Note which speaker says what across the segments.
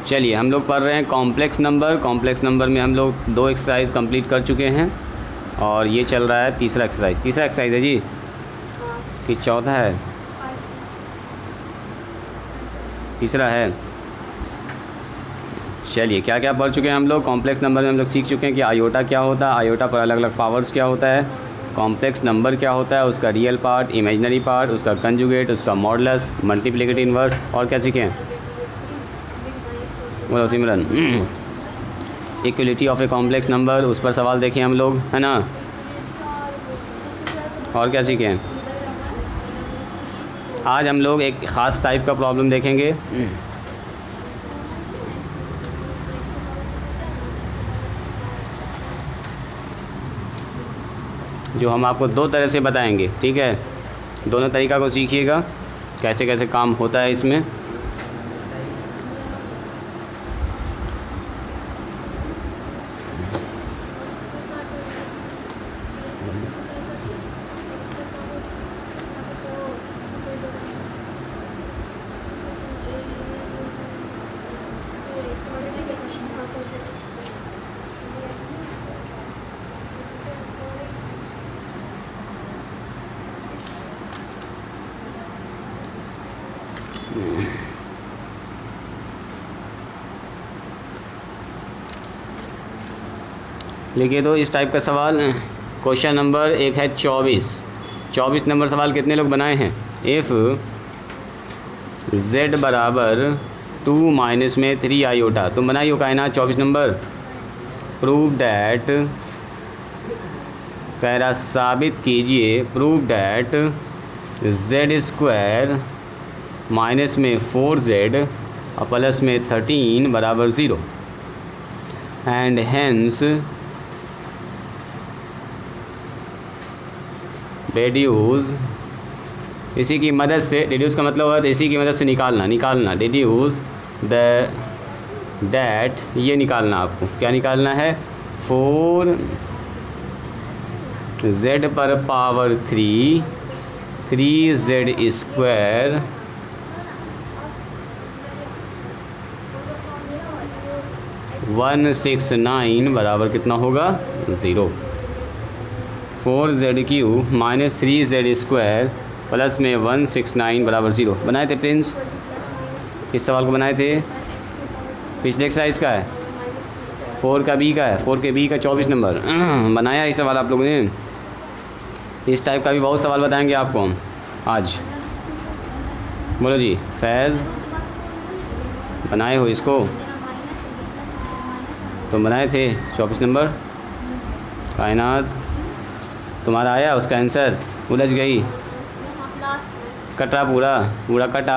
Speaker 1: चलिए हम लोग पढ़ रहे हैं कॉम्प्लेक्स नंबर। कॉम्प्लेक्स नंबर में हम लोग 2 एक्सरसाइज कंप्लीट कर चुके हैं और ये चल रहा है तीसरा एक्सरसाइज है जी कि चौथा है? तीसरा है। चलिए क्या क्या पढ़ चुके हैं हम लोग। कॉम्प्लेक्स नंबर में हम लोग सीख चुके हैं कि आयोटा क्या होता है, आयोटा पर अलग अलग पावर्स क्या होता है, कॉम्प्लेक्स नंबर क्या होता है, उसका रियल पार्ट, इमेजिनरी पार्ट, उसका कंजुगेट, उसका मॉडुलस, मल्टीप्लिकेटिव इन्वर्स, और क्या सीखे हैं? बोलो Simran. Equality of a complex number, उस पर सवाल देखें हम लोग, है ना। और क्या सीखे हैं? आज हम लोग एक ख़ास टाइप का प्रॉब्लम देखेंगे। जो हम आपको 2 तरह से बताएंगे, ठीक है। दोनों तरीक़ा को सीखिएगा कैसे कैसे काम होता है इसमें। लिखिए तो इस टाइप का सवाल। क्वेश्चन नंबर एक है 24 नंबर सवाल कितने लोग बनाए हैं? इफ़ z बराबर 2 माइनस में 3 आयोटा, तुम बनाइए कायनात 24 नंबर। प्रूव डैट, कह रहा साबित कीजिए, prove that z square minus में 4z और प्लस में 13 बराबर 0 एंड हेंस रेड्यूस, इसी की मदद से, रेड्यूस का मतलब है इसी की मदद से निकालना रेड्यूस द डैट, ये निकालना आपको। क्या निकालना है? 4z पर पावर 3z स्क्वायर वन 169 बराबर कितना होगा? 0। 4z cube minus 3z square plus में 169 बराबर 0 बनाए थे प्रिंस। इस सवाल को बनाए थे, पिछले एक्सरसाइज का है, 4 का बी का है, 4 के बी का 24 नंबर बनाया ये सवाल आप लोगों ने। इस टाइप का भी बहुत सवाल बताएंगे आपको हम आज। बोलो जी फैज़, बनाए हो इसको? तुम बनाए थे 24 नंबर। कायनात तुम्हारा आया उसका आंसर? उलझ गई, कटा पूरा कटा।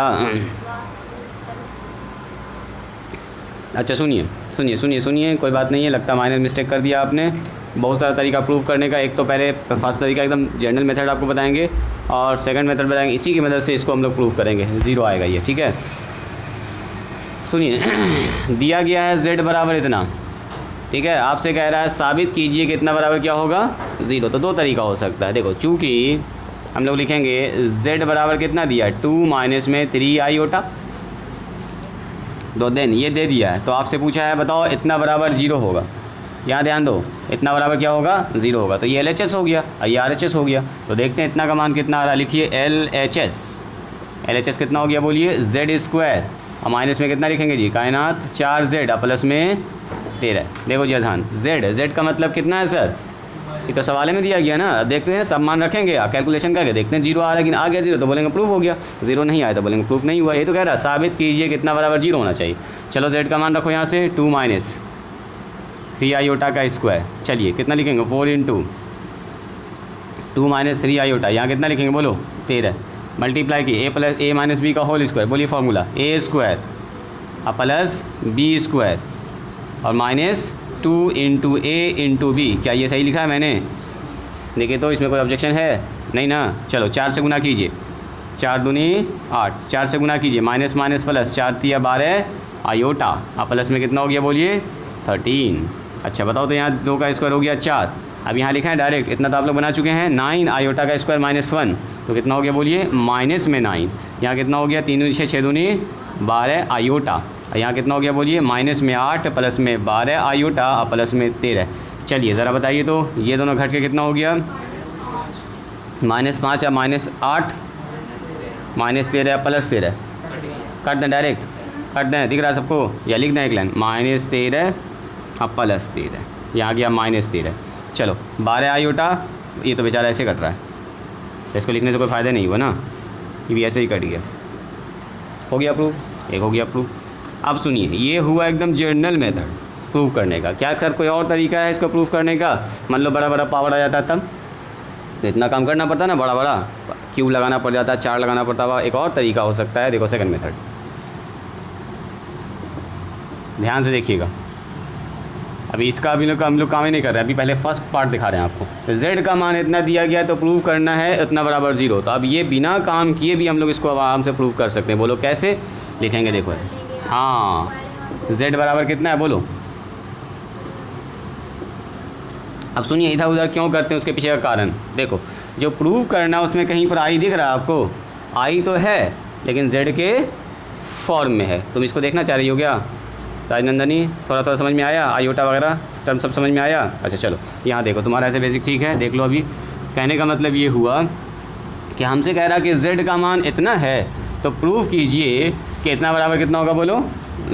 Speaker 1: अच्छा सुनिए, कोई बात नहीं है, लगता माइनर मिस्टेक कर दिया आपने। बहुत सारा तरीका प्रूव करने का। एक तो पहले फर्स्ट तरीका एकदम जनरल मेथड आपको बताएंगे और सेकंड मेथड बताएंगे, इसी की मदद से इसको हम लोग प्रूव करेंगे। 0 आएगा ये, ठीक है। सुनिए दिया गया है z बराबर इतना, ठीक है। आपसे कह रहा है साबित कीजिए कि इतना बराबर क्या होगा? 0। तो 2 तरीका हो सकता है। देखो चूँकि हम लोग लिखेंगे z बराबर कितना दिया है? 2 माइनस में 3 आयोटा, 2 दिन ये दे दिया है। तो आपसे पूछा है बताओ इतना बराबर 0 होगा। यहाँ ध्यान दो, इतना बराबर क्या होगा? 0 होगा। तो ये LHS हो गया और ये RHS हो गया। तो देखते हैं इतना का मान कितना आ रहा है। लिखिए LHS कितना हो गया बोलिए? z स्क्वायर और माइनस में कितना लिखेंगे जी? कायनात 4z और प्लस में 13। देखो जी अजहान, z का मतलब कितना है सर? ये तो सवाल में दिया गया ना। अब देखते हैं सब मान रखेंगे, कैलकुलेशन करके देखते हैं। 0 आ रहा है, लेकिन आ गया 0 तो बोलेंगे प्रूफ हो गया। 0 नहीं आया तो बोलेंगे प्रूफ नहीं हुआ। ये तो कह रहा है साबित कीजिए कितना बराबर 0 होना चाहिए। चलो z का मान रखो यहाँ से 2 माइनस 3 आयोटा का स्क्वायर। चलिए कितना लिखेंगे? 4 इंटू 2 माइनस 3 आयोटा, यहाँ कितना लिखेंगे बोलो? 13। मल्टीप्लाई की a plus a minus B का होल स्क्वायर। बोलिए फार्मूला a स्क्वायर और प्लस b स्क्वायर और minus 2 into a into b. क्या ये सही लिखा है मैंने? देखिए तो इसमें कोई ऑब्जेक्शन है? नहीं ना। चलो 4 से गुना कीजिए, 4 दूनी 8, 4 से गुना कीजिए, माइनस माइनस प्लस, 4 तिया 12 आयोटा और प्लस में कितना हो गया बोलिए? 13। अच्छा बताओ तो यहाँ 2 का स्क्वायर हो गया 4। अब यहाँ लिखा है डायरेक्ट, इतना तो आप लोग बना चुके हैं। 9 आयोटा का स्क्वायर माइनस 1 तो कितना हो गया बोलिए? माइनस में 9। यहाँ कितना हो गया? 3 6 6 दूनी 12 आयोटा और यहाँ कितना हो गया बोलिए, माइनस में 8 प्लस में 12 आयोटा और प्लस में 13। चलिए ज़रा बताइए तो ये दोनों घट के कितना हो गया, -5 और -8 -13 प्लस 13। काट दें डायरेक्ट, काट दें, दिख रहा है सबको, या लिख दें एक लाइन, -13 और प्लस 13, यहाँ गया -13। चलो 12 आयोटा, ये तो बेचारा ऐसे कट रहा है, इसको लिखने से कोई फ़ायदा नहीं हुआ ना, ये भी ऐसे ही कट गया। हो गया प्रूफ, एक हो गया प्रूफ। अब सुनिए, ये हुआ एकदम जर्नल मेथड प्रूव करने का। क्या सर कोई और तरीका है इसको प्रूव करने का? मान लो बड़ा बड़ा पावर आ जाता तब तो इतना काम करना पड़ता ना, बड़ा बड़ा क्यूब लगाना पड़ जाता, 4 लगाना पड़ता हुआ। एक और तरीका हो सकता है, देखो सेकंड मेथड, ध्यान से देखिएगा। अभी इसका अभी हम लोग काम ही नहीं कर रहे हैं, अभी पहले फर्स्ट पार्ट दिखा रहे हैं आपको। तो z का मान इतना दिया गया तो प्रूव करना है इतना बराबर 0। तो अब ये बिना काम किए भी हम लोग इसको आराम से प्रूव कर सकते हैं। बोलो कैसे लिखेंगे? देखो ऐसे, हाँ z बराबर कितना है बोलो। अब सुनिए, इधर उधर क्यों करते हैं उसके पीछे का कारण देखो। जो प्रूव करना है उसमें कहीं पर आई दिख रहा है आपको? आई तो है लेकिन z के फॉर्म में है। तुम इसको देखना चाह रही हो क्या राजनंदनी? थोड़ा समझ में आया? आयोटा वगैरह टर्म सब समझ में आया? अच्छा चलो यहाँ देखो, तुम्हारा ऐसे बेसिक ठीक है, देख लो। अभी कहने का मतलब ये हुआ कि हमसे कह रहा कि z का मान इतना है तो प्रूव कीजिए कि इतना बराबर कितना होगा बोलो,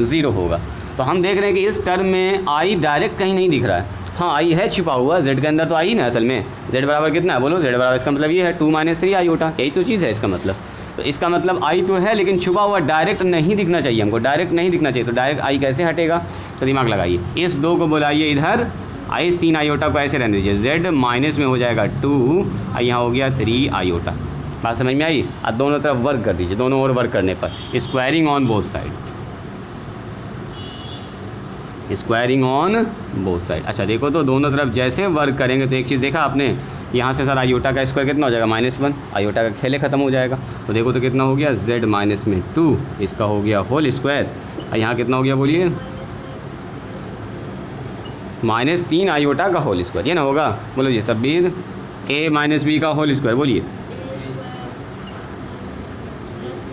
Speaker 1: 0 होगा। तो हम देख रहे हैं कि इस टर्म में आई डायरेक्ट कहीं नहीं दिख रहा है। हाँ आई है छुपा हुआ, z के अंदर तो आई ना असल में। z बराबर कितना है बोलो? z बराबर इसका मतलब ये है 2 - 3 आयोटा, यही तो चीज़ है इसका मतलब। तो इसका मतलब आई तो है लेकिन छुपा हुआ डायरेक्ट नहीं दिखना चाहिए हमको, डायरेक्ट नहीं दिखना चाहिए। तो डायरेक्ट आई कैसे हटेगा? तो दिमाग लगाइए, इस 2 को बुलाइए इधर, इस 3 आयोटा को ऐसे रहने दीजिए, z माइनस में हो जाएगा 2 और यहाँ हो गया 3 आयोटा। बात समझ में आई? अब दोनों तरफ वर्क कर दीजिए, दोनों ओर वर्क करने पर squaring on both side, squaring on both side. अच्छा देखो तो दोनों तरफ जैसे वर्क करेंगे तो एक चीज़ देखा आपने, यहाँ से सर आयोटा का स्क्वायर कितना हो जाएगा? -1, आयोटा का खेले ख़त्म हो जाएगा। तो देखो तो कितना हो गया, z माइनस में 2, इसका हो गया होल स्क्वायर। और यहाँ कितना हो गया बोलिए? -3 आयोटा का होल स्क्वायर, ये ना होगा? बोलो ji Sabbir, a minus B का होल स्क्वायर बोलिए,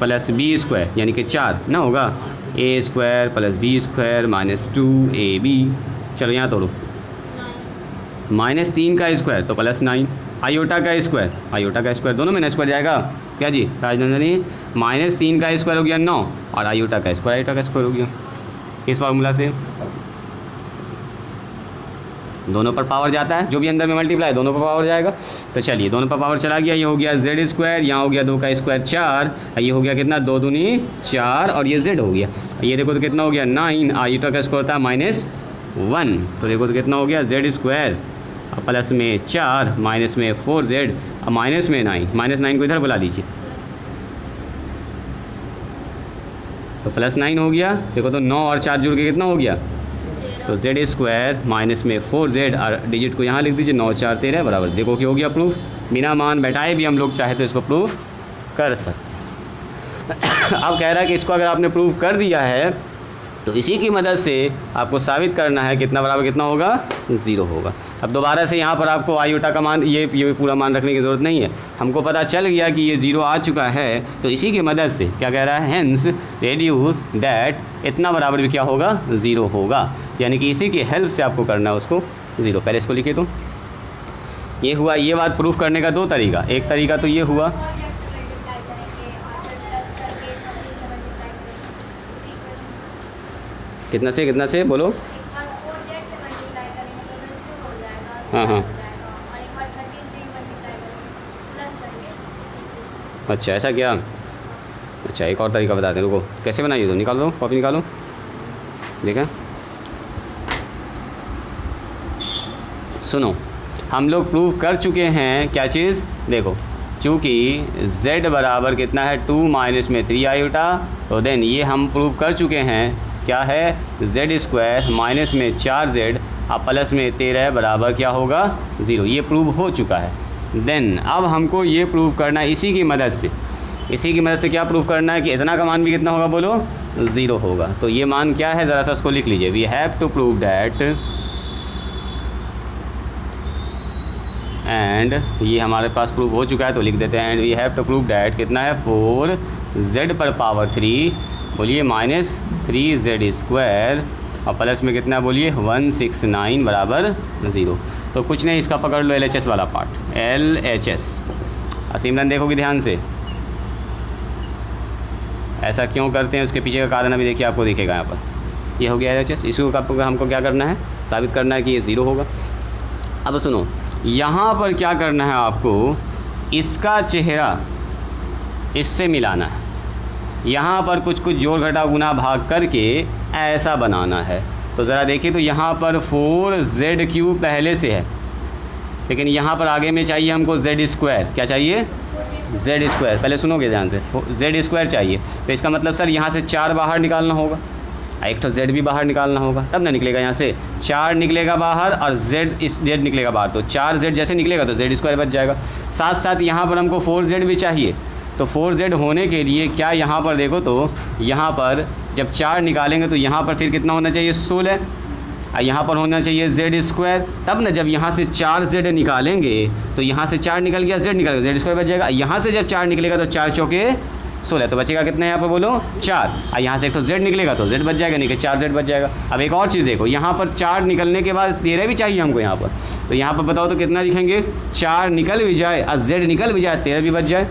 Speaker 1: प्लस बी स्क्वायर यानी कि 4 ना होगा, a square plus b square minus 2ab। चलो यहाँ तोड़ो, -3 का स्क्वायर तो +9, आयोटा का स्क्वायर, आयोटा का स्क्वायर दोनों में ना स्क्वायर जाएगा क्या जी राजनंदनी? -3 का स्क्वायर हो गया 9 और आयोटा का स्क्वायर, आयोटा का स्क्वायर हो गया। इस फार्मूला से दोनों पर पावर जाता है, जो भी अंदर में मल्टीप्लाई दोनों पर पावर जाएगा। तो चलिए दोनों पर पावर चला गया, ये हो गया z स्क्वायर, यहाँ हो गया 2 का स्क्वायर 4, ये हो गया कितना 2 दूनी 4 और ये z हो गया। ये देखो तो कितना हो गया 9, आयोटा का स्क्वायर था -1, तो देखो तो कितना हो गया z स्क्वायर प्लस में 4 माइनस में 4z और माइनस में 9, -9 को इधर बुला लीजिए तो +9 हो गया। देखो तो 9 और 4 जुड़ के कितना हो गया? तो z स्क्वायर माइनस में 4z और डिजिट को यहाँ लिख दीजिए, 9 4 13 बराबर। देखो कि हो गया प्रूफ। बिना मान बैठाए भी हम लोग चाहे तो इसको प्रूफ कर सकते। अब कह रहा है कि इसको अगर आपने प्रूफ कर दिया है तो इसी की मदद से आपको साबित करना है कितना बराबर कितना होगा? 0 होगा। अब दोबारा से यहाँ पर आपको आयोटा का मान ये पूरा मान रखने की ज़रूरत नहीं है, हमको पता चल गया कि ये 0 आ चुका है। तो इसी की मदद से क्या कह रहा है? हेंस रेड्यूस डैट इतना बराबर भी क्या होगा? 0 होगा। यानी कि इसी की हेल्प से आपको करना है उसको 0। पहले इसको लिखिए तो ये हुआ। ये बात प्रूफ करने का 2 तरीका, एक तरीका तो ये हुआ कितना से बोलो? हाँ अच्छा ऐसा क्या? अच्छा एक और तरीका बताते हैं, रुको कैसे बनाइए तो निकाल लो, कॉपी निकालो। देखा सुनो, हम लोग प्रूव कर चुके हैं क्या चीज़? देखो चूँकि z बराबर कितना है 2 माइनस में 3 आयोटा, तो देन ये हम प्रूव कर चुके हैं क्या है? z स्क्वायर माइनस में 4z और प्लस में 13 बराबर क्या होगा? 0। ये प्रूव हो चुका है। देन अब हमको ये प्रूव करना है इसी की मदद से क्या प्रूव करना है कि इतना का मान भी कितना होगा बोलो? 0 होगा। तो ये मान क्या है ज़रा सा उसको लिख लीजिए। We have to prove that, and ये हमारे पास प्रूव हो चुका है तो लिख देते हैं। And we have to prove that कितना है 4z पर पावर 3 बोलिए 3z² और प्लस में कितना बोलिए 169 बराबर 0। तो कुछ नहीं, इसका पकड़ लो LHS वाला पार्ट, LHS। सिमरन देखोगे ध्यान से, ऐसा क्यों करते हैं उसके पीछे का कारण अभी देखिए आपको दिखेगा यहाँ पर। ये हो गया LHS, इसको हमको क्या करना है, साबित करना है कि ये 0 होगा। अब सुनो, यहाँ पर क्या करना है आपको, इसका चेहरा इससे मिलाना है, यहाँ पर कुछ कुछ जोड़ घटा गुना भाग करके ऐसा बनाना है। तो ज़रा देखिए, तो यहाँ पर 4z³ पहले से है, लेकिन यहाँ पर आगे में चाहिए हमको z²। क्या चाहिए, z²। पहले सुनोगे ध्यान से, z² चाहिए। तो इसका मतलब सर यहाँ से 4 बाहर निकालना होगा, एक तो z भी बाहर निकालना होगा, तब ना निकलेगा। यहाँ से 4 निकलेगा बाहर और z निकलेगा बाहर, तो 4z जैसे निकलेगा तो z² बच जाएगा। साथ साथ यहाँ पर हमको 4z भी चाहिए, तो 4z होने के लिए क्या, यहाँ पर देखो तो यहाँ पर जब 4 निकालेंगे तो यहाँ पर फिर कितना होना चाहिए 16, और यहाँ पर होना चाहिए z²। तब ना जब यहाँ से 4z निकालेंगे तो यहाँ से 4 निकल गया, z निकल गया, z² बच जाएगा। यहाँ से जब 4 निकलेगा तो 4 चौके 16, तो बचेगा कितना यहाँ पर बोलो 4, और यहाँ से एक तो z निकलेगा तो z बच जाएगा, नहीं कि 4z बच जाएगा। अब एक और चीज़ देखो, यहाँ पर 4 निकलने के बाद 13 भी चाहिए हमको यहाँ पर, तो यहाँ पर बताओ तो कितना लिखेंगे, 4 निकल भी जाए और z निकल भी जाए, 13 भी बच जाए।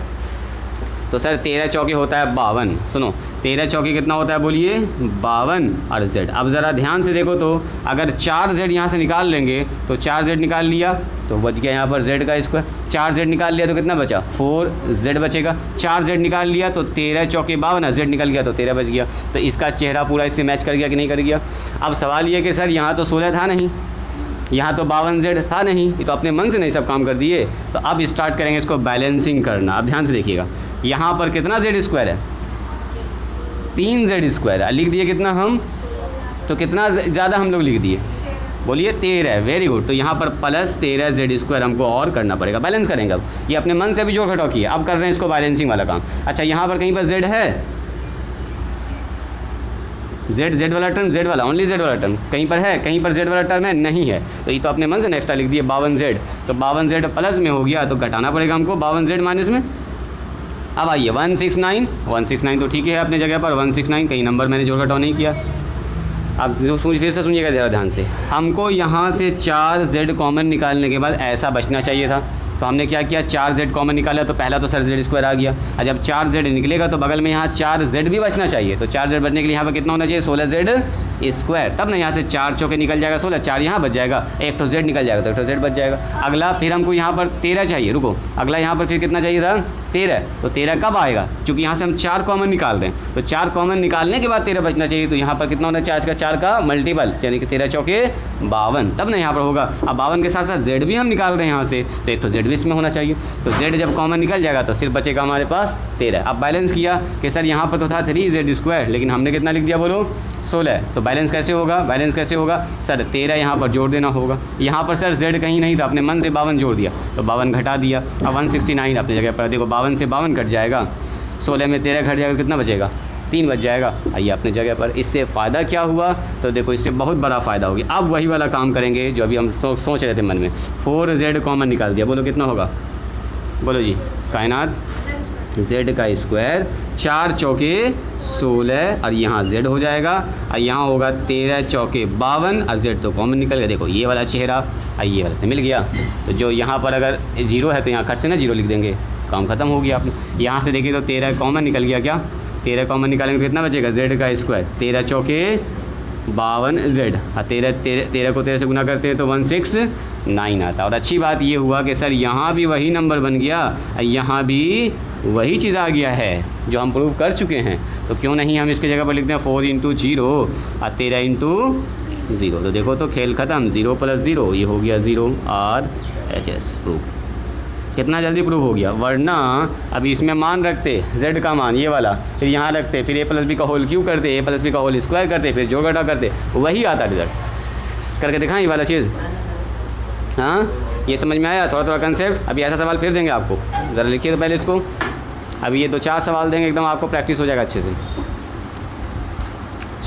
Speaker 1: तो सर 13 चौके होता है 52। सुनो, 13 चौके कितना होता है बोलिए 52 और z। अब ज़रा ध्यान से देखो तो अगर 4z यहाँ से निकाल लेंगे तो 4z निकाल लिया तो बच गया यहाँ पर z²। 4z निकाल लिया तो कितना बचा 4z बचेगा। 4z निकाल लिया तो 13 चौके 52, z निकल गया तो 13 बच गया। तो इसका चेहरा पूरा इससे मैच कर गया कि नहीं कर गया। अब सवाल ये कि सर यहाँ तो 16 था नहीं, यहाँ तो 52z था नहीं, ये तो अपने मन से नहीं सब काम कर दिए। तो अब स्टार्ट करेंगे इसको बैलेंसिंग करना। अब ध्यान से देखिएगा, यहाँ पर कितना z² है, 3z² है, लिख दिए कितना हम, तो कितना ज़्यादा हम लोग लिख दिए बोलिए 13। Very good. तो यहाँ पर प्लस 13z² हमको और करना पड़ेगा, बैलेंस करेंगे। अब ये अपने मन से भी जोड़ घटाव किया, अब कर रहे हैं इसको बैलेंसिंग वाला काम। अच्छा, यहाँ पर कहीं पर z है, z वाला टर्म, z वाला ओनली z वाला टर्म कहीं पर है, कहीं पर z वाला टर्म है नहीं है, तो ये तो अपने मन से एक्स्ट्रा लिख दिए 52z। तो 52z प्लस में हो गया तो घटाना पड़ेगा हमको 52z माइनस में। अब आइए 169 तो ठीक है अपने जगह पर, 169 कहीं नंबर मैंने जोड़ घटाव नहीं किया। अब फिर से सुनिएगा ज़रा ध्यान से, हमको यहाँ से 4z कॉमन निकालने के बाद ऐसा बचना चाहिए था। तो हमने क्या किया, 4z कॉमन निकाला, तो पहला तो सर z² आ गया, और जब 4z निकलेगा तो बगल में यहाँ 4z भी बचना चाहिए। तो 4z बचने के लिए यहाँ पर कितना होना चाहिए 16z²। तब ना यहाँ से 4 चौके निकल जाएगा 16, 4 यहाँ बच जाएगा, एक तो z निकल जाएगा तो एक तो z बच जाएगा। अगला फिर हमको यहाँ पर 13 चाहिए, रुको, अगला यहाँ पर फिर कितना चाहिए था 13। तो 13 कब आएगा, क्योंकि यहाँ से हम 4 कॉमन निकाल रहे हैं, तो 4 कॉमन निकालने के बाद 13 बचना चाहिए। तो यहाँ पर कितना होना चाहिए, आज का 4 का मल्टीपल, यानी कि 13 चौके 52, तब ना यहाँ पर होगा। अब 52 के साथ साथ z भी हम निकाल रहे हैं यहाँ से, तो एक तो z भी इसमें होना चाहिए। तो z जब कॉमन निकल जाएगा तो सिर्फ बचेगा हमारे पास 13। अब बैलेंस किया कि सर यहाँ पर तो था 3z², लेकिन हमने कितना लिख दिया बोलो 16। तो बैलेंस कैसे होगा, बैलेंस कैसे होगा सर, 13 यहाँ पर जोड़ देना होगा। यहाँ पर सर z कहीं नहीं था, अपने मन से 52 जोड़ दिया तो 52 घटा दिया। अब 169 अपनी जगह पर, देखो 52 से 52 कट जाएगा, 16 में 13 घट जाएगा, कितना बचेगा 3 बच जाएगा। आइए अपनी जगह पर। इससे फ़ायदा क्या हुआ, तो देखो इससे बहुत बड़ा फ़ायदा हो गया। अब वही वाला काम करेंगे जो अभी हम सोच रहे थे मन में, 4z कॉमन निकाल दिया, बोलो कितना होगा, बोलो जी, कायनात z², 4 चौके 16 और यहाँ z हो जाएगा, और यहाँ होगा 13 चौके 52 और z तो कॉमन निकल गया। देखो ये वाला चेहरा और ये वाला से मिल गया। तो जो यहाँ पर अगर 0 है तो यहाँ खट से ना 0 लिख देंगे, काम ख़त्म हो गया आपने। यहाँ से देखिए तो 13 कॉमन निकल गया, क्या 13 कॉमन निकालेंगे तो कितना बचेगा z², 13 चौके 52z, और 13 को 13 से गुना करते हैं तो 169 आता। और अच्छी बात ये हुआ कि सर यहाँ भी वही नंबर बन गया, यहाँ भी वही चीज़ आ गया है जो हम प्रूव कर चुके हैं। तो क्यों नहीं हम इसके जगह पर लिखते हैं 4 × 0 और 13 × 0। तो देखो तो खेल ख़त्म, 0 + 0 ये हो गया 0 RHS प्रूफ। कितना जल्दी प्रूव हो गया, वरना अभी इसमें मान रखते z का मान ये वाला, फिर यहाँ रखते, फिर a + b का होल क्यों करते, a + b का होल स्क्वायर करते, फिर जोड़ घटा करते, वही आता रिजल्ट। करके दिखाएं ये वाला चीज़। हाँ, ये समझ में आया थोड़ा थोड़ा कंसेप्ट। अभी ऐसा सवाल फिर देंगे आपको, ज़रा लिखिए तो पहले इसको। अभी ये 2-4 सवाल देंगे, एकदम आपको प्रैक्टिस हो जाएगा अच्छे से।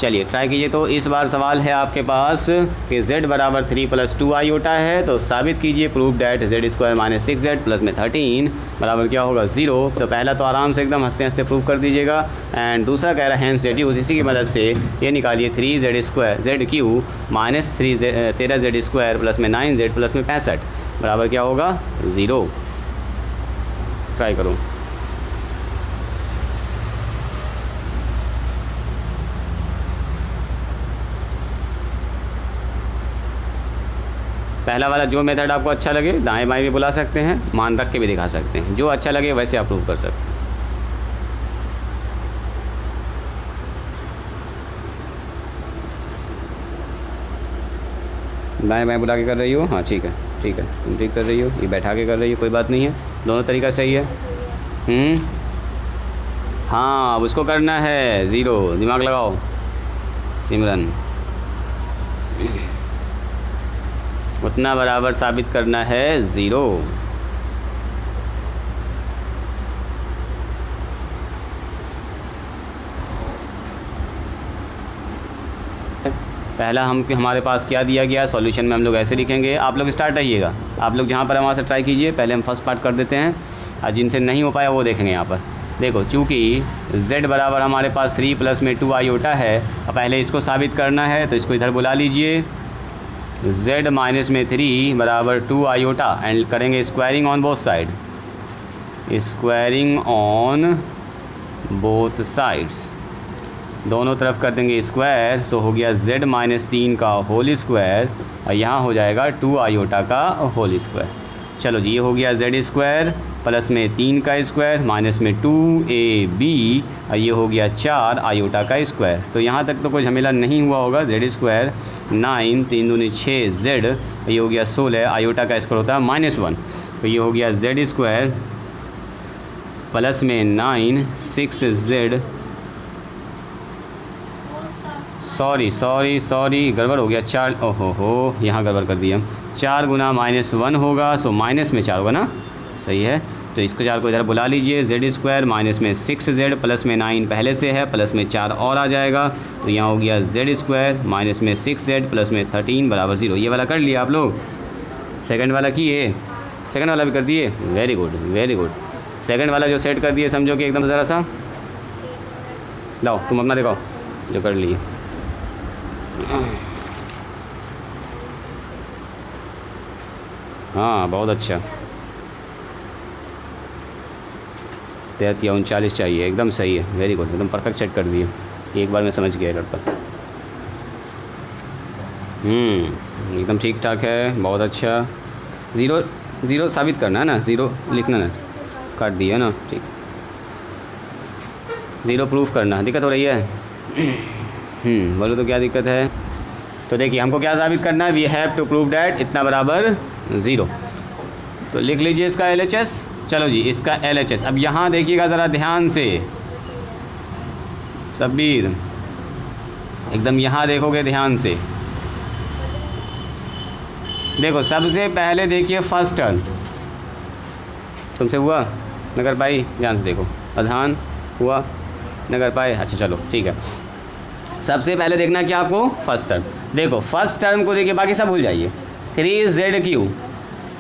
Speaker 1: चलिए ट्राई कीजिए। तो इस बार सवाल है आपके पास कि z बराबर 3 + 2 आयोटा है, तो साबित कीजिए prove that z² - 6z plus में 13 बराबर क्या होगा 0। तो पहला तो आराम से एकदम हंसते हंसते प्रूव कर दीजिएगा। एंड दूसरा कह रहा है हैंस डेड्यूस, इसी की मदद से ये निकालिए 3z² ZQ minus 13z² plus में 9z प्लस में 65 बराबर क्या होगा 0। ट्राई करूँ। पहला वाला जो मेथड आपको अच्छा लगे दाएं बाएं भी बुला सकते हैं, मान रख के भी दिखा सकते हैं, जो अच्छा लगे वैसे आप प्रूव कर सकते हैं। दाएं बाएं बुला के कर रही हो, हाँ ठीक है तुम ठीक कर रही हो, ये बैठा के कर रही हो, कोई बात नहीं है, दोनों तरीका सही है। हाँ अब उसको करना है 0, दिमाग लगाओ सिमरन, उतना बराबर साबित करना है 0। पहला हमारे पास क्या दिया गया सॉल्यूशन में हम लोग ऐसे लिखेंगे, आप लोग स्टार्ट रहिएगा, आप लोग जहाँ पर है वहाँ से ट्राई कीजिए। पहले हम फर्स्ट पार्ट कर देते हैं और जिनसे नहीं हो पाया वो देखेंगे। यहाँ पर देखो चूँकि z बराबर हमारे पास 3 + में 2 आयोटा है, अब पहले इसको साबित करना है तो इसको इधर बुला लीजिए। z माइनस में 3 बराबर 2 आयोटा एंड करेंगे squaring on both side, squaring on both sides, दोनों तरफ कर देंगे स्क्वायर। सो हो गया z माइनस 3 का होल स्क्वायर और यहाँ हो जाएगा 2 आयोटा का होल स्क्वायर। चलो जी ये हो गया z² प्लस में 3 का स्क्वायर माइनस में 2ab और ये हो गया 4 आयोटा का स्क्वायर। तो यहाँ तक तो कोई झमेला नहीं हुआ होगा। z² 9 3 दूनी 6z, ये हो गया 16, आयोटा का स्क्वायर होता है -1, तो ये हो गया z² प्लस में 9 6z, सॉरी गड़बड़ हो गया 4, ओहो हो यहाँ गड़बड़ कर दिया, 4 गुना -1 होगा, सो माइनस में 4 होगा ना, सही है। तो इसको 4 को इधर बुला लीजिए, z² माइनस में 6z प्लस में 9 पहले से है, प्लस में 4 और आ जाएगा, तो यहाँ हो गया z² माइनस में 6z प्लस में 13 बराबर 0। ये वाला कर लिया आप लोग, सेकंड वाला किए, सेकंड वाला भी कर दिए, वेरी गुड। सेकंड वाला जो सेट कर दिए समझो कि एकदम ज़रा सा लाओ तुम अपना दिखाओ जो कर लिए। हाँ बहुत अच्छा, 33 या 39 चाहिए, एकदम सही है, वेरी गुड, एकदम परफेक्ट सेट कर दिए, एक बार में समझ गया करता। एकदम ठीक ठाक है, बहुत अच्छा। 0 साबित करना है ना, 0 लिखना ना, काट दिया ना, ठीक, 0 प्रूफ करना, दिक्कत हो रही है। बोलो तो क्या दिक्कत है। तो देखिए हमको क्या साबित करना है, we have to prove that इतना बराबर 0। तो लिख लीजिए इसका LHS। चलो जी इसका LHS, अब यहाँ देखिएगा ज़रा ध्यान से सब्बीर, एकदम यहाँ देखोगे ध्यान से, देखो सबसे पहले देखिए फर्स्ट टर्म, तुमसे हुआ नगर पाई, ध्यान से देखो, अजहान हुआ नगर पाए, अच्छा चलो ठीक है। सबसे पहले देखना क्या आपको फर्स्ट टर्म, देखो फर्स्ट टर्म को देखिए, बाकी सब भूल जाइए। 3zq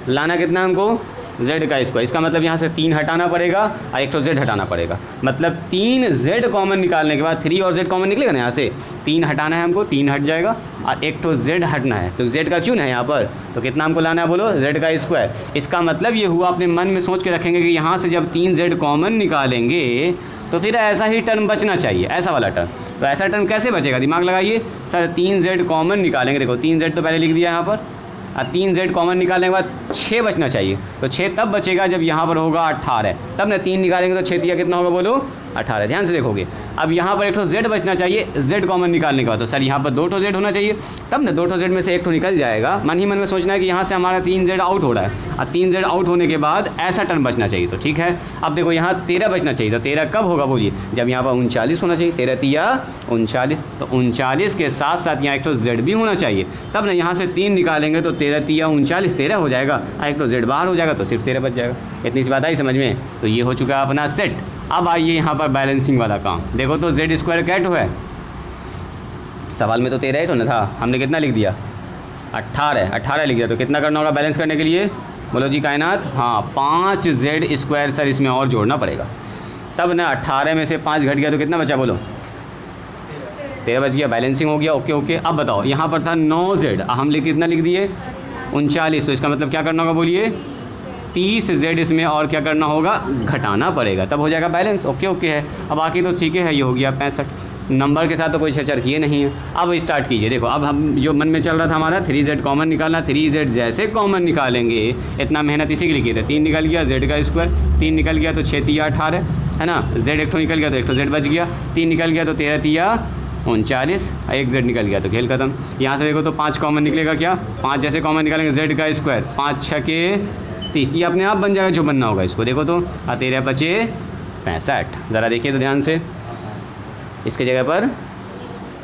Speaker 1: लाना कितना हमको z का स्क्वायर, इसका मतलब यहाँ से 3 हटाना पड़ेगा और एक तो z हटाना पड़ेगा, मतलब 3z कॉमन निकालने के बाद 3 और z कॉमन निकलेगा ना, यहाँ से 3 हटाना है हमको, 3 हट जाएगा और एक तो z हटना है, तो z का क्यों है यहाँ पर, तो कितना हमको लाना है बोलो z का स्क्वायर। इसका मतलब ये हुआ, अपने मन में सोच के रखेंगे कि यहाँ से जब 3z कॉमन निकालेंगे तो फिर ऐसा ही टर्म बचना चाहिए, ऐसा वाला टर्म। तो ऐसा टर्म कैसे बचेगा, दिमाग लगाइए सर, 3z कॉमन निकालेंगे, देखो 3z तो पहले लिख दिया यहाँ पर, और 3z कॉमन निकालने के बाद 6 बचना चाहिए, तो 6 तब बचेगा जब यहाँ पर होगा 18, तब ना 3 निकालेंगे तो 6 दिया कितना होगा बोलो 18, ध्यान से देखोगे। अब यहाँ पर एक तो z बचना चाहिए, z कॉमन निकालने के बाद, तो सर यहाँ पर 2 तो z होना चाहिए, तब ना 2 तो z में से एक तो निकल जाएगा। मन ही मन में सोचना है कि यहाँ से हमारा 3z आउट हो रहा है, और 3z आउट होने के बाद ऐसा टर्म बचना चाहिए, तो ठीक है। अब देखो यहाँ 13 बचना चाहिए, तो 13 कब होगा बोलिए, जब यहाँ पर 39 होना चाहिए, 13 तिया 39, तो 39 के साथ साथ यहाँ एक तो z भी होना चाहिए, तब ना यहाँ से 3 निकालेंगे तो 13 तिया 39 13 हो जाएगा, एक तो z बाहर हो जाएगा, तो सिर्फ 13 बच जाएगा। इतनी सी बात आई समझ में, तो ये हो चुका है अपना सेट। अब आइए यहाँ पर बैलेंसिंग वाला काम, देखो तो z² कैट है, सवाल में तो 13 तो ना था, हमने कितना लिख दिया 18 लिख दिया। तो कितना करना होगा बैलेंस करने के लिए? बोलो जी कायनात। हाँ 5z² सर इसमें और जोड़ना पड़ेगा तब ना। 18 में से 5 घट गया तो कितना बचा बोलो? 13 बच गया। बैलेंसिंग हो गया। Okay okay. अब बताओ यहाँ पर था 9z, हम कितना लिख दिए 39। तो इसका मतलब क्या करना होगा बोलिए? 30z इसमें और क्या करना होगा? घटाना पड़ेगा, तब हो जाएगा बैलेंस। ओके ओके है। अब बाकी तो ठीक है, ये हो गया 65। नंबर के साथ तो कोई चर्चा किए नहीं है। अब स्टार्ट कीजिए। देखो अब हम जो मन में चल रहा था हमारा 3z कॉमन निकालना। 3z जैसे कॉमन निकालेंगे, इतना मेहनत इसी के लिए किए थे। 3 निकल गया, z का स्क्वायर 3 निकल गया तो 6 3 18 है ना। z एक तो निकल गया तो एक तो z बच गया। 3 निकल गया तो 13 3 39, एक z निकल गया तो खेल खत्म। यहाँ से देखो तो 5 कॉमन निकलेगा क्या? 5 जैसे कॉमन निकालेंगे z का स्क्वायर 5 6 के 30, ये अपने आप बन जाएगा जो बनना होगा इसको। देखो तो 13 बचे 65। ज़रा देखिए तो ध्यान से, इसके जगह पर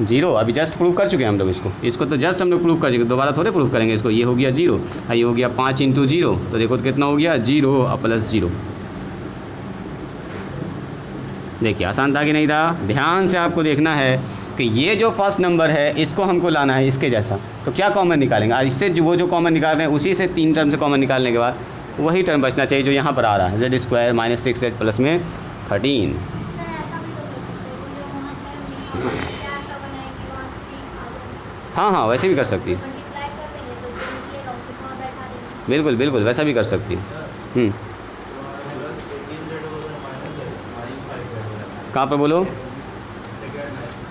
Speaker 1: 0 अभी जस्ट प्रूव कर चुके हैं हम लोग इसको तो जस्ट हम लोग प्रूव कर चुके, दोबारा थोड़े प्रूव करेंगे इसको। ये हो गया 0, ये हो गया 5 × 0, तो देखो तो कितना हो गया 0 + 0। देखिए आसान था कि नहीं था? ध्यान से आपको देखना है कि ये जो फर्स्ट नंबर है इसको हमको लाना है इसके जैसा। तो क्या कॉमन निकालेंगे? इससे जो कॉमन निकाल रहे हैं उसी से 3 टर्म से कॉमन निकालने के बाद वही टर्म बचना चाहिए जो यहाँ पर आ रहा है, z² - 6z + में 13। हाँ वैसे भी कर सकती है, बिल्कुल बिल्कुल वैसा भी कर सकती है। कहाँ पर बोलो?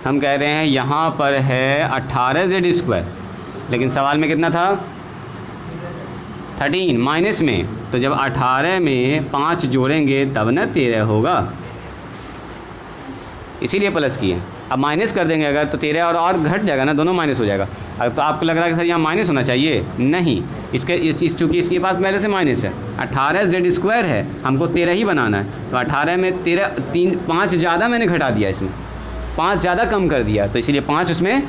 Speaker 1: हम कह रहे हैं यहाँ पर है 18z², लेकिन सवाल में कितना था 13 माइनस में। तो जब 18 में 5 जोड़ेंगे तब ना 13 होगा, इसीलिए प्लस किए। अब माइनस कर देंगे अगर तो 13 और घट जाएगा ना, दोनों माइनस हो जाएगा। अब तो आपको लग रहा है कि सर यहाँ माइनस होना चाहिए, नहीं। चूँकि इसके पास पहले से माइनस है, 18z² है, हमको 13 ही बनाना है। तो 18 में 5 ज़्यादा मैंने घटा दिया, इसमें 5 ज़्यादा कम कर दिया, तो इसीलिए 5 उसमें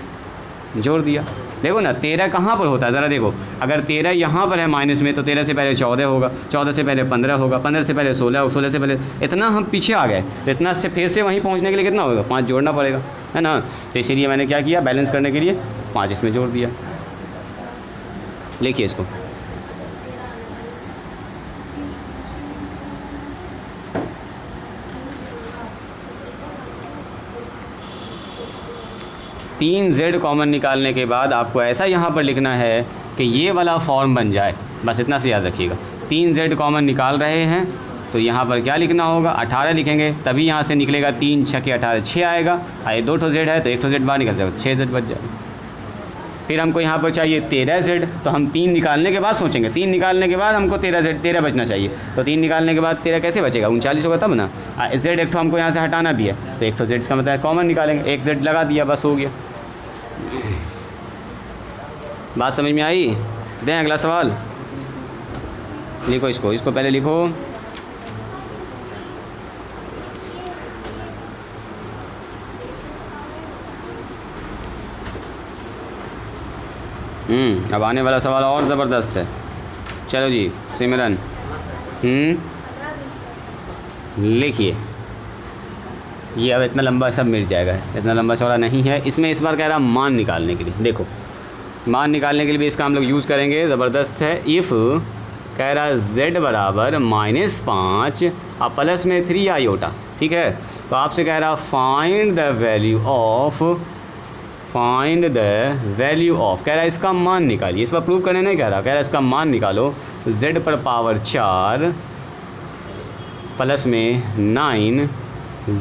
Speaker 1: जोड़ दिया। देखो ना 13 कहाँ पर होता है, ज़रा देखो। अगर 13 यहाँ पर है माइनस में तो 13 से पहले 14 होगा, 14 से पहले 15 होगा, 15 से पहले 16, 16 से पहले इतना हम पीछे आ गए। तो इतना से फिर से वहीं पहुँचने के लिए कितना होगा? 5 जोड़ना पड़ेगा, है ना। तो इसीलिए मैंने क्या किया, बैलेंस करने के लिए 5 इसमें जोड़ दिया। लिखिए इसको। तीन z कॉमन निकालने के बाद आपको ऐसा यहाँ पर लिखना है कि ये वाला फॉर्म बन जाए, बस इतना से याद रखिएगा। 3z कॉमन निकाल रहे हैं तो यहाँ पर क्या लिखना होगा? 18 लिखेंगे, तभी यहाँ से निकलेगा 3 6 के 18 6 आएगा। ये 2 z है तो 1 z बाहर निकल जाएगा, 6z बच जाएगा। फिर हमको यहाँ पर चाहिए 13z, तो हम 3 निकालने के बाद सोचेंगे। 3 निकालने के बाद हमको 13 बचना चाहिए। तो 3 निकालने के बाद 13 कैसे बचेगा? 39 होगा तब ना। z एक तो हमको यहाँ से हटाना भी है, तो 1 z का मतलब कॉमन निकालेंगे, 1 z लगा दिया, बस हो गया। बात समझ में आई? दें अगला सवाल। लिखो इसको पहले लिखो। अब आने वाला सवाल और ज़बरदस्त है। चलो जी सिमरन, लिखिए। ये अब इतना लंबा सब मिट जाएगा, इतना लंबा चौड़ा नहीं है। इसमें इस बार कह रहा मान निकालने के लिए। देखो मान निकालने के लिए भी इसका हम लोग यूज़ करेंगे, ज़बरदस्त है। इफ़ कह रहा z बराबर -5 और प्लस में 3 आयोटा, ठीक है। तो आपसे कह रहा फाइंड द वैल्यू ऑफ, कह रहा है इसका मान निकालिए। इस पर प्रूव करने नहीं कह रहा है इसका मान निकालो। z पर पावर 4 प्लस में 9,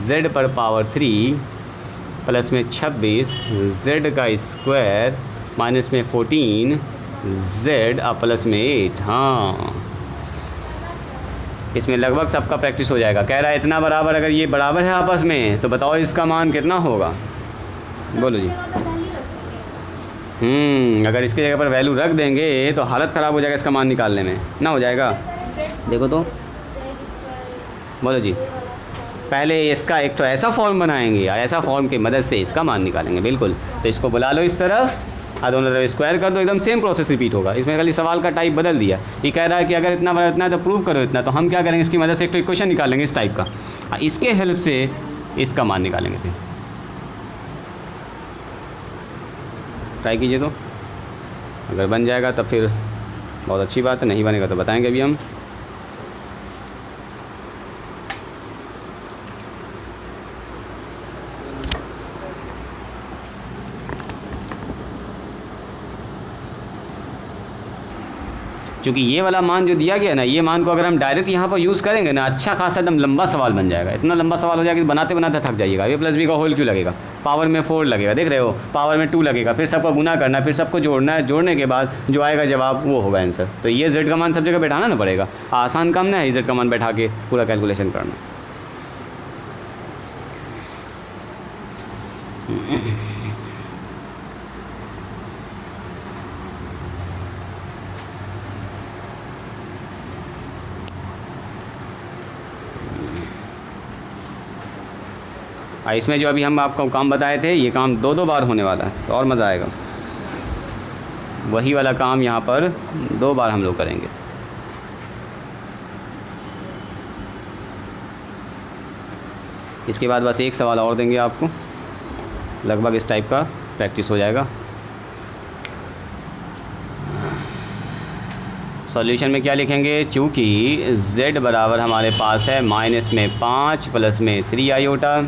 Speaker 1: z पर पावर 3 प्लस में 26, z का स्क्वायर माइनस में 14, z और प्लस में 8। हाँ इसमें लगभग सबका प्रैक्टिस हो जाएगा। कह रहा है इतना बराबर, अगर ये बराबर है आपस में तो बताओ इसका मान कितना होगा? बोलो जी। अगर इसकी जगह पर वैल्यू रख देंगे तो हालत ख़राब हो जाएगा इसका मान निकालने में, ना हो जाएगा। देखो तो बोलो जी। पहले इसका एक तो ऐसा फॉर्म बनाएंगे और ऐसा फॉर्म की मदद से इसका मान निकालेंगे, बिल्कुल। तो इसको बुला लो इस तरफ और दोनों तरफ स्क्वायर कर दो, एकदम सेम प्रोसेस रिपीट होगा। इसमें खाली सवाल का टाइप बदल दिया। ये कह रहा है कि अगर इतना बड़ा इतना है तो प्रूव करो इतना। तो हम क्या करेंगे, इसकी मदद से एक तो इक्वेशन निकालेंगे इस टाइप का, इसके हेल्प से इसका मान निकालेंगे। फिर ट्राई कीजिए, तो अगर बन जाएगा तब फिर बहुत अच्छी बात है, नहीं बनेगा तो बताएंगे अभी हम। क्योंकि ये वाला मान जो दिया गया ना, ये मान को अगर हम डायरेक्ट यहाँ पर यूज़ करेंगे ना, अच्छा खासा एकदम लंबा सवाल बन जाएगा। इतना लंबा सवाल हो जाएगा कि बनाते बनाते थक जाइएगा। a + b का होल क्यों लगेगा, पावर में 4 लगेगा, देख रहे हो, पावर में 2 लगेगा, फिर सबका गुना करना, फिर सबको जोड़ना है, जोड़ने के बाद जो आएगा जवाब वो होगा आंसर। तो ये z का मान सब जगह बैठाना ना पड़ेगा, आसान काम ना है z का मान बैठा के पूरा कैलकुलेशन करना। इसमें जो अभी हम आपको काम बताए थे, ये काम 2 बार होने वाला है, तो और मज़ा आएगा। वही वाला काम यहाँ पर 2 बार हम लोग करेंगे। इसके बाद बस एक सवाल और देंगे आपको, लगभग इस टाइप का प्रैक्टिस हो जाएगा। सॉल्यूशन में क्या लिखेंगे, चूँकि z बराबर हमारे पास है -5 + में 3 आयोटा,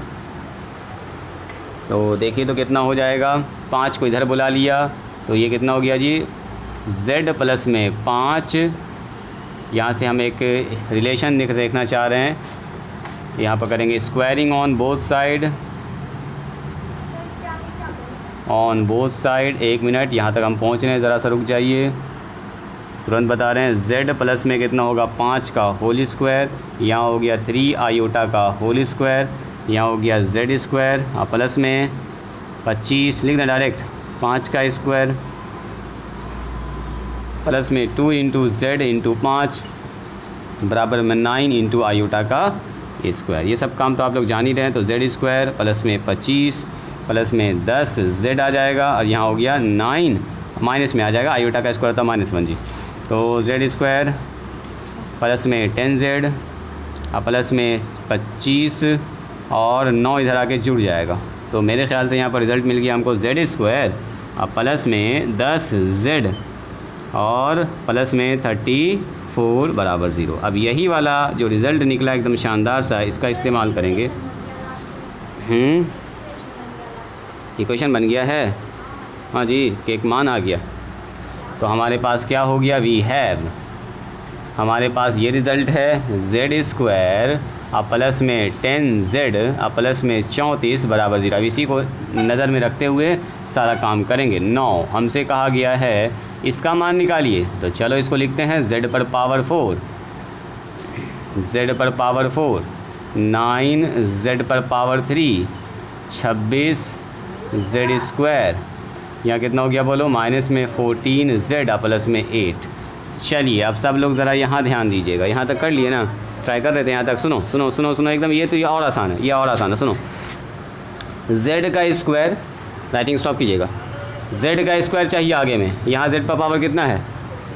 Speaker 1: तो देखिए तो कितना हो जाएगा, 5 को इधर बुला लिया तो ये कितना हो गया जी, z + में 5। यहाँ से हम एक रिलेशन देखना चाह रहे हैं, यहाँ पर करेंगे squaring on both side. 1 minute, यहाँ तक हम पहुँच रहे हैं, ज़रा सा रुक जाइए, तुरंत बता रहे हैं। z + में कितना होगा, 5 का होल स्क्वायर, यहाँ हो गया 3 आयोटा का होल स्क्वायर, यहाँ हो गया z² प्लस में 25 लिख दें डायरेक्ट, 5 का स्क्वायर प्लस में 2 × z × 5 बराबर में 9 × आयोटा का स्क्वायर। ये सब काम तो आप लोग जान ही रहे हैं। तो z² प्लस में 25 प्लस में 10 z आ जाएगा, और यहाँ हो गया 9 माइनस में आ जाएगा, आयोटा का स्क्वायर था -1 जी। तो z² प्लस में 10z प्लस में 25 और 9 इधर आके जुड़ जाएगा। तो मेरे ख्याल से यहाँ पर रिज़ल्ट मिल गया हमको z² प्लस में 10z और प्लस में 34 बराबर 0। अब यही वाला जो रिज़ल्ट निकला एकदम शानदार सा, इसका इस्तेमाल करेंगे। इक्वेशन बन गया है, हाँ जी, कि एक मान आ गया। तो हमारे पास क्या हो गया, वी हैव, हमारे पास ये रिज़ल्ट है z² प्लस में 10z प्लस में 34 बराबर 0। अब इसी को नज़र में रखते हुए सारा काम करेंगे। 9 हमसे कहा गया है इसका मान निकालिए, तो चलो इसको लिखते हैं z पर पावर 4, 9 z पर पावर 3, 26 z², यहाँ कितना हो गया बोलो, माइनस में 14 z प्लस में 8। चलिए अब सब लोग ज़रा यहाँ ध्यान दीजिएगा, यहाँ तक कर लिए ना, ट्राई कर रहे थे यहाँ तक। सुनो सुनो सुनो सुनो एकदम, ये और आसान है, ये और आसान है। सुनो, z का स्क्वायर, राइटिंग स्टॉप कीजिएगा, z का स्क्वायर चाहिए आगे में, यहाँ z पर पावर कितना है,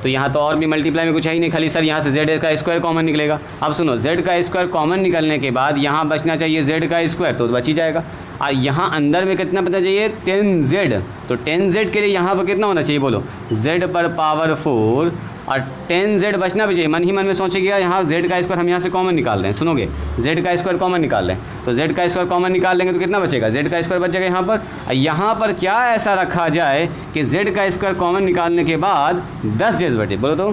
Speaker 1: तो यहाँ तो और भी मल्टीप्लाई में कुछ है ही नहीं, खाली सर यहाँ से z का स्क्वायर कॉमन निकलेगा। अब सुनो, z का स्क्वायर कॉमन निकलने के बाद यहाँ बचना चाहिए z का स्क्वायर, तो बच ही जाएगा। और यहाँ अंदर में कितना बचना चाहिए, 10z, तो 10z के लिए यहाँ पर कितना होना चाहिए बोलो, z पर पावर 4 और 10z बचना भी चाहिए। मन ही मन में सोचेगा यहाँ z का स्क्वायर हम यहाँ से कॉमन निकाल रहे हैं, सुनोगे, z का स्क्वायर कॉमन निकाल रहे हैं, तो z का स्क्वायर कॉमन निकाल लेंगे तो कितना बचेगा, z का स्क्वायर बच जाएगा यहाँ पर। यहाँ पर क्या ऐसा रखा जाए कि z का स्क्वायर कॉमन निकालने के बाद 10z बचे, बोलो तो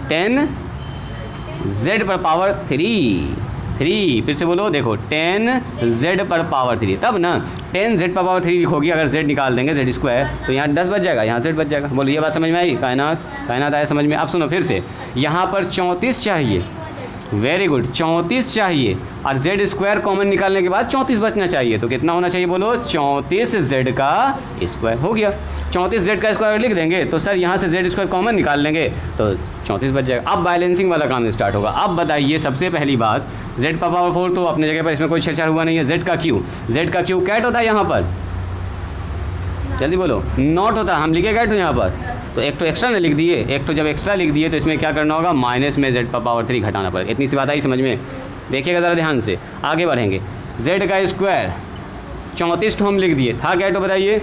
Speaker 1: 10z पर पावर 3, फिर से बोलो, देखो 10z पर पावर 3, तब ना 10z पर पावर 3 लिखोगी, अगर z निकाल देंगे z² तो यहाँ 10 बच जाएगा, यहाँ z बच जाएगा। बोलो ये बात समझ में आई, कायनात आया समझ में। अब सुनो फिर से, यहाँ पर 34 चाहिए, वेरी गुड, 34 चाहिए, और z² कॉमन निकालने के बाद 34 बचना चाहिए, तो कितना होना चाहिए बोलो, 34z का स्क्वायर हो गया। 34z का स्क्वायर लिख देंगे तो सर यहाँ से z² कॉमन निकाल लेंगे तो 34 बच जाएगा। अब बैलेंसिंग वाला काम स्टार्ट होगा। अब बताइए सबसे पहली बात, z पर पावर 4 तो अपने जगह पर, इसमें कोई छेड़छाड़ हुआ नहीं है। z का क्यू कैट होता है यहाँ पर, जल्दी बोलो, नॉट होता है, हम लिखे कैट हो यहाँ पर, तो एक तो एक्स्ट्रा ने लिख दिए, एक तो जब एक्स्ट्रा लिख दिए तो इसमें क्या करना होगा, माइनस में z पर पावर 3 घटाना पड़ेगा। इतनी सी बात आई समझ में, देखिएगा ज़रा ध्यान से, आगे बढ़ेंगे। z का स्क्वायर 34 तो हम लिख दिए, था क्या तो बताइए,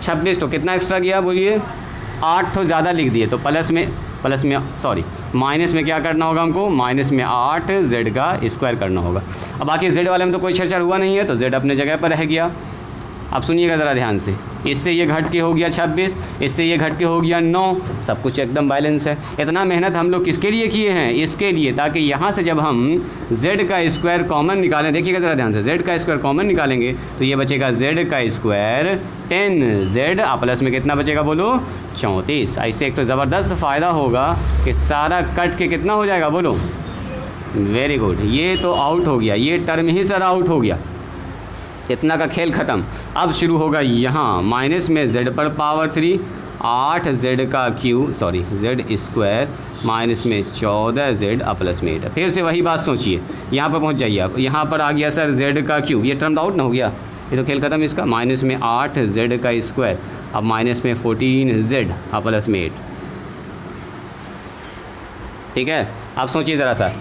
Speaker 1: 26, तो कितना एक्स्ट्रा किया बोलिए, 8 तो ज़्यादा लिख दिए, तो प्लस में सॉरी माइनस में क्या करना होगा हमको, माइनस में 8 जेड का स्क्वायर करना होगा। अब बाकी जेड वाले में तो कोई छेड़छाड़ हुआ नहीं है, तो जेड अपने जगह पर रह गया। अब सुनिएगा ज़रा ध्यान से, इससे ये घट के हो गया 26, इससे ये घट के हो गया 9, सब कुछ एकदम बैलेंस है। इतना मेहनत हम लोग किसके लिए किए हैं, इसके लिए, ताकि यहाँ से जब हम z का स्क्वायर कॉमन निकालें, देखिएगा ज़रा ध्यान से, z का स्क्वायर कॉमन निकालेंगे तो ये बचेगा z का स्क्वायर 10z, प्लस में कितना बचेगा बोलो, 34। ऐसे एक तो ज़बरदस्त फ़ायदा होगा कि सारा कट के कितना हो जाएगा बोलो, वेरी गुड, ये तो आउट हो गया, ये टर्म ही सर आउट हो गया, इतना का खेल ख़त्म। अब शुरू होगा यहाँ माइनस में z पर पावर 3, 8z का Q sorry z square minus में 14z प्लस में 8। फिर से वही बात सोचिए, यहाँ पर पहुँच जाइए आप, यहाँ पर आ गया सर z का क्यू, ये टर्म आउट ना हो गया, ये तो खेल ख़त्म इसका। माइनस में 8z का स्क्वायर, अब माइनस में 14z प्लस में 8। ठीक है, अब सोचिए ज़रा सा,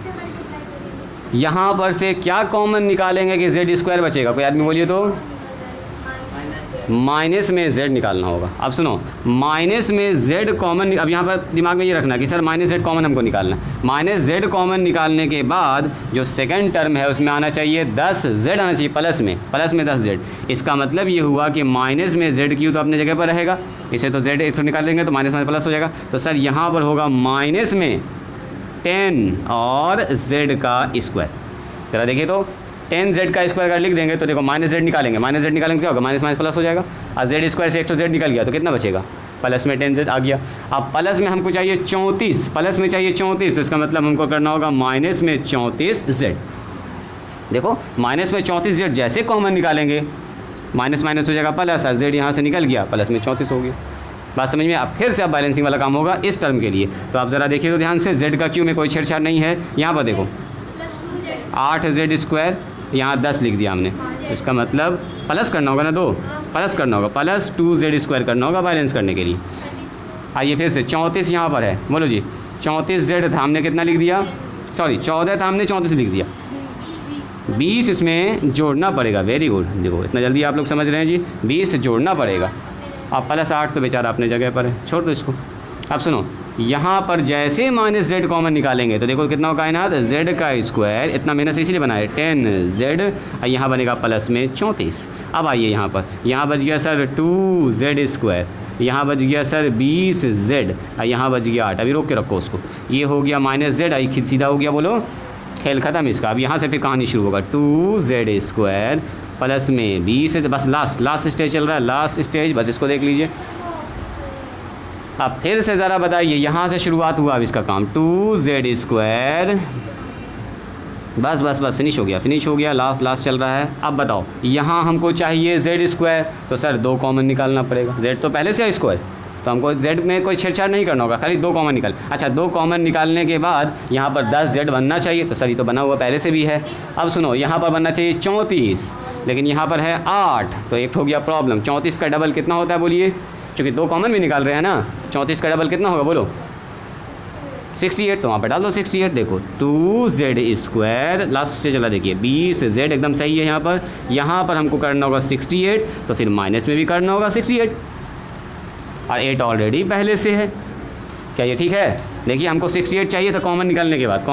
Speaker 1: यहाँ पर से क्या कॉमन निकालेंगे कि z स्क्वायर बचेगा, कोई आदमी बोलिए तो, माइनस में z निकालना होगा। अब सुनो, माइनस में z कॉमन, अब यहाँ पर दिमाग में ये रखना कि सर माइनस z कॉमन हमको निकालना है। माइनस z कॉमन निकालने के बाद जो सेकंड टर्म है उसमें आना चाहिए 10z आना चाहिए, प्लस में 10z। इसका मतलब ये हुआ कि माइनस में z क्यू तो अपने जगह पर रहेगा, इसे तो z एक तो निकाल देंगे तो माइनस में प्लस हो जाएगा, तो सर यहाँ पर होगा माइनस में 10 और z का स्क्वायर। जरा देखिए तो 10z का स्क्वायर अगर लिख देंगे तो देखो माइनस z निकालेंगे, क्या होगा, माइनस माइनस प्लस हो जाएगा, और z स्क्वायर से एक तो z निकल गया तो कितना बचेगा, प्लस में 10z आ गया। अब प्लस में हमको चाहिए 34, प्लस में चाहिए 34, तो इसका मतलब हमको करना होगा माइनस में 34z। देखो माइनस में 34z जैसे कॉमन निकालेंगे, माइनस माइनस हो जाएगा प्लस, और z यहाँ से निकल गया, प्लस में 34 हो गया। बात समझ में। अब फिर से अब बैलेंसिंग वाला काम होगा इस टर्म के लिए, तो आप ज़रा देखिए तो ध्यान से, z का क्यू में कोई छेड़छाड़ नहीं है। यहाँ पर देखो 8z स्क्वायर, यहाँ 10 लिख दिया हमने, इसका मतलब प्लस करना होगा ना, 2 प्लस करना होगा, प्लस 2z स्क्वायर करना होगा बैलेंस करने के लिए। आइए फिर से 34 यहाँ पर है, बोलो जी 34z था, हमने कितना लिख दिया, सॉरी 14 था, हमने 34 लिख दिया, 20 इसमें जोड़ना पड़ेगा। वेरी गुड, देखो इतना जल्दी आप लोग समझ रहे हैं जी, 20 जोड़ना पड़ेगा। अब प्लस 8 तो बेचारा अपने जगह पर है, छोड़ दो इसको। अब सुनो, यहाँ पर जैसे माइनस z कॉमन निकालेंगे तो देखो कितना होगा कायनात, z का स्क्वायर, इतना मैंने से इसलिए बनाया 10z, यहाँ बनेगा प्लस में 34। अब आइए यहाँ बच गया सर 2z स्क्वायर, यहाँ बच गया सर 20z, यहाँ बच गया 8। अभी रोक के रखो उसको, ये हो गया माइनस z, आई सीधा हो गया, बोलो खेल ख़त्म इसका। अब यहाँ से फिर कहानी शुरू होगा, 2z स्क्वायर प्लस में 20, बस लास्ट स्टेज चल रहा है, लास्ट स्टेज, बस इसको देख लीजिए। अब फिर से ज़रा बताइए, यहाँ से शुरुआत हुआ अब इसका काम, 2z स्क्वायर, बस फिनिश हो गया, लास्ट चल रहा है। अब बताओ यहाँ हमको चाहिए z स्क्वायर, तो सर 2 कॉमन निकालना पड़ेगा, z तो पहले से है स्क्वायर, तो हमको z में कोई छेड़छाड़ नहीं करना होगा, खाली 2 कॉमन निकाल। अच्छा 2 कॉमन निकालने के बाद यहाँ पर 10z बनना चाहिए, तो सर ये तो बना हुआ पहले से भी है। अब सुनो, यहाँ पर बनना चाहिए 34, लेकिन यहाँ पर है 8, तो एक हो गया प्रॉब्लम। 34 का डबल कितना होता है बोलिए, क्योंकि 2 कॉमन भी निकाल रहे हैं ना, 34 का डबल कितना होगा बोलो, 68, तो वहाँ पर डाल दो 68। देखो 2z स्क्वायर, लास्ट से चला देखिए 20z एकदम सही है यहाँ पर हमको करना होगा 68, तो फिर माइनस में भी करना होगा 68, और 8 ऑलरेडी पहले से है। क्या ये ठीक है? देखिए हमको 68 चाहिए था कॉमन निकालने के बाद,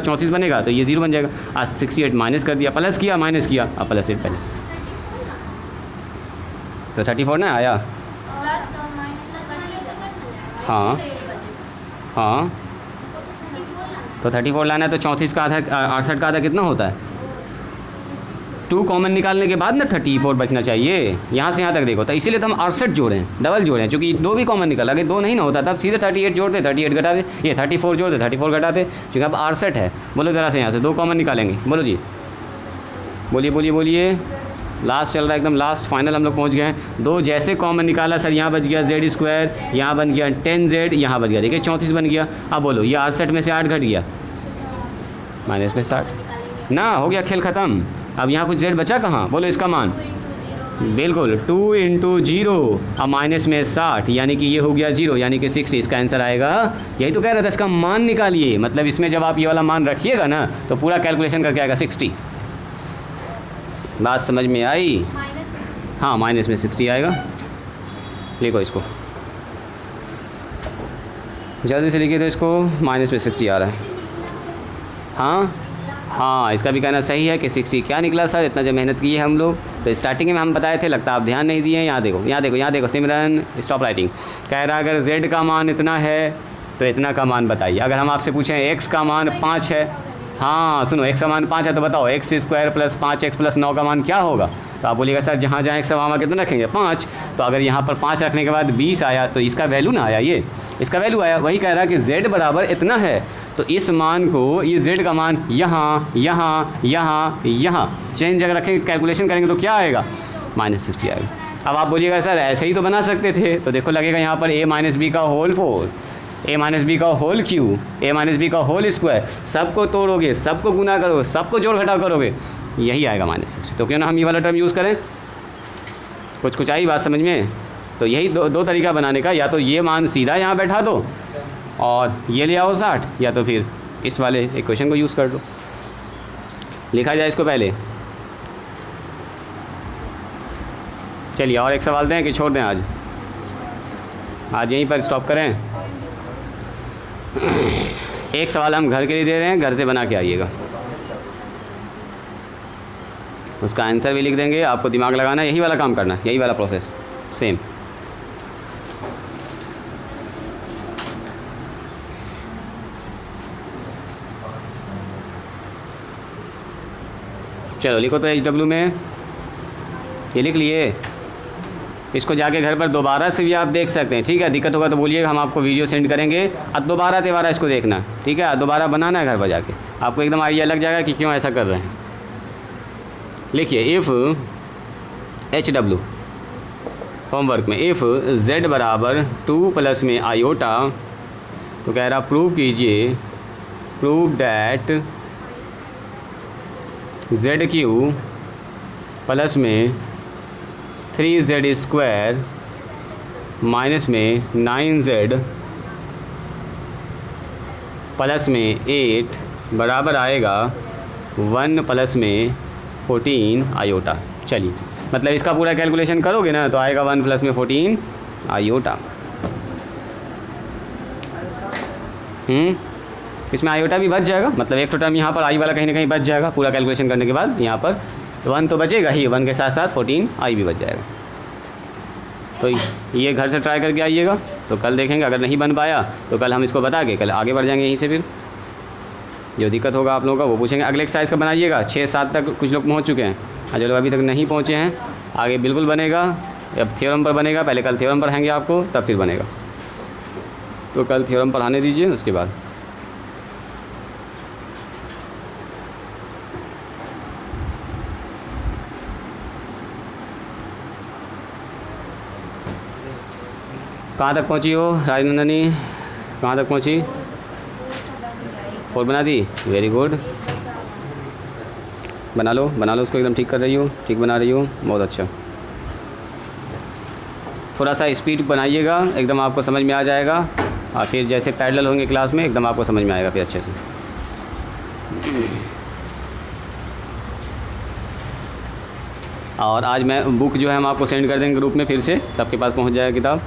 Speaker 1: 34 बनेगा तो ये 0 बन जाएगा। आज 68 माइनस कर दिया, प्लस किया माइनस किया, अब प्लस 8 पहले से, तो 34 ना आया। हाँ तो 34 लाना है, तो 34 का आधा 68 का आधा कितना होता है, 2 कॉमन निकालने के बाद ना 34 बचना चाहिए। यहाँ से यहाँ तक देखो, तो इसीलिए तो हम 68 जोड़े हैं, डबल जोड़े हैं, क्योंकि 2 भी कॉमन निकला, अगर 2 नहीं ना होता तब सीधे 38 जोड़ते, 38 घटा दे, ये 34 जोड़ते, 34 घटाते, क्योंकि अब 68 है। बोलो ज़रा से यहाँ से 2 कॉमन निकालेंगे, बोलो जी, बोलिए। लास्ट चल रहा है एकदम लास्ट, फाइनल हम लोग पहुँच गए हैं। 2 जैसे कॉमन निकाला सर, यहाँ बच गया z स्क्वायर, यहाँ बन गया 10z, यहाँ बच गया देखिए 34 बन गया। अब बोलो ये 68 में से 8 घट गया, माइनस में 60 ना, हो गया खेल ख़त्म। अब यहाँ कुछ z बचा कहाँ, बोलो इसका मान, बिल्कुल 2 × 0, अब माइनस में 60, यानी कि ये हो गया 0, यानी कि 60, इसका आंसर आएगा। यही तो कह रहा था, इसका मान निकालिए, मतलब इसमें जब आप ये वाला मान रखिएगा ना तो पूरा कैलकुलेशन करके आएगा 60। बात समझ में आई? हाँ, माइनस में 60 आएगा। लिखो इसको, जल्दी से लिखिए। तो इसको माइनस में 60 आ रहा है। हाँ हाँ, इसका भी कहना सही है कि 60 क्या निकला सर, इतना जो मेहनत की है हम लोग। तो स्टार्टिंग में हम बताए थे, लगता है आप ध्यान नहीं दिए। यहाँ देखो, यहाँ देखो, यहाँ देखो सिमरन, स्टॉप राइटिंग। कह रहा अगर z का मान इतना है तो इतना का मान बताइए। अगर हम आपसे पूछें x का मान 5 है, हाँ सुनो, x का मान 5 है तो बताओ x² प्लस 5x प्लस 9 का मान क्या होगा। तो आप बोलिएगा सर जहाँ जहाँ x वहाँ कितना रखेंगे 5। तो अगर यहाँ पर 5 रखने के बाद 20 आया तो इसका वैल्यू ना आया, ये इसका वैल्यू आया। वही कह रहा है कि z बराबर इतना है, तो इस मान को, ये z का मान यहाँ यहाँ यहाँ यहाँ चेंज अगर रखेंगे, कैलकुलेशन करेंगे तो क्या आएगा, -60 आएगा। अब आप बोलिएगा सर ऐसे ही तो बना सकते थे। तो देखो लगेगा यहाँ पर a माइनस बी का होल 4, a माइनस बी का whole cube, a minus B का होल स्क्वायर, सबको तोड़ोगे, सबको गुना करोगे, सबको जोड़ घटाव करोगे, यही आएगा -60। तो क्यों ना हम ये वाला टर्म यूज़ करें। कुछ आई बात समझ में। तो यही दो तरीका बनाने का, या तो ये मान सीधा यहाँ बैठा दो और ये ले आओ 60, या तो फिर इस वाले इक्वेशन को यूज़ कर लो। लिखा जाए इसको पहले। चलिए और एक सवाल दें कि छोड़ दें, आज यहीं पर स्टॉप करें। एक सवाल हम घर के लिए दे रहे हैं, घर से बना के आइएगा, उसका आंसर भी लिख देंगे। आपको दिमाग लगाना है, यही वाला काम करना है, यही वाला प्रोसेस सेम। चलो लिखो तो HW में, ये लिख लिए। इसको जाके घर पर दोबारा से भी आप देख सकते हैं, ठीक है। दिक्कत होगा तो बोलिएगा, हम आपको वीडियो सेंड करेंगे। अब दोबारा तिबारा इसको देखना, ठीक है। दोबारा बनाना है घर पर जाके, आपको एकदम आइडिया लग जाएगा कि क्यों ऐसा कर रहे हैं। लिखिए इफ़ HW होमवर्क में, इफ़ z बराबर 2 प्लस में आयोटा, तो कह रहा प्रूव कीजिए, प्रूव डैट ZQ प्लस में 3z² माइनस में 9z प्लस में 8 बराबर आएगा 1 प्लस में 14 आयोटा। चलिए, मतलब इसका पूरा कैलकुलेशन करोगे ना तो आएगा 1 प्लस में 14 आयोटा। इसमें आयोटा भी बच जाएगा, मतलब एक तो टर्म यहाँ पर आई वाला कहीं ना कहीं बच जाएगा पूरा कैलकुलेशन करने के बाद। यहाँ पर 1 तो बचेगा ही, 1 के साथ साथ 14 आई भी बच जाएगा। तो ये घर से ट्राई करके आइएगा, तो कल देखेंगे। अगर नहीं बन पाया तो कल हम इसको बता के कल आगे बढ़ जाएंगे। यहीं से फिर जो दिक्कत होगा आप लोगों का वो पूछेंगे। अगले एक्सरसाइज का बनाइएगा, 6-7 तक कुछ लोग पहुँच चुके हैं, और जो लोग अभी तक नहीं पहुँचे हैं आगे बिल्कुल बनेगा। अब थ्योरम पर बनेगा, पहले कल थ्योरम पढ़ाएंगे आपको, तब फिर बनेगा। तो कल थ्योरम पढ़ाने दीजिए, उसके बाद कहाँ तक पहुँची हो राजनंदनी, कहाँ तक पहुँची? 4 बना दी, वेरी गुड। बना लो उसको, एकदम ठीक कर रही हो, ठीक बना रही हो, बहुत अच्छा। थोड़ा सा स्पीड बनाइएगा, एकदम आपको समझ में आ जाएगा। और फिर जैसे पैरेलल होंगे क्लास में एकदम आपको समझ में आएगा फिर अच्छे से। और आज मैं बुक जो है हम आपको सेंड कर देंगे ग्रुप में, फिर से सबके पास पहुंच जाएगा किताब।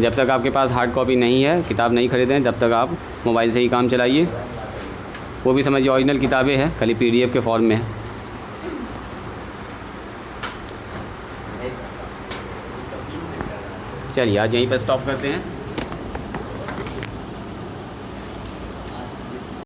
Speaker 1: जब तक आपके पास हार्ड कॉपी नहीं है, किताब नहीं खरीदें, जब तक आप मोबाइल से ही काम चलाइए। वो भी समझिए ओरिजिनल किताबें हैं, खाली PDF के फॉर्म में है। चलिए आज यहीं पर स्टॉप करते हैं।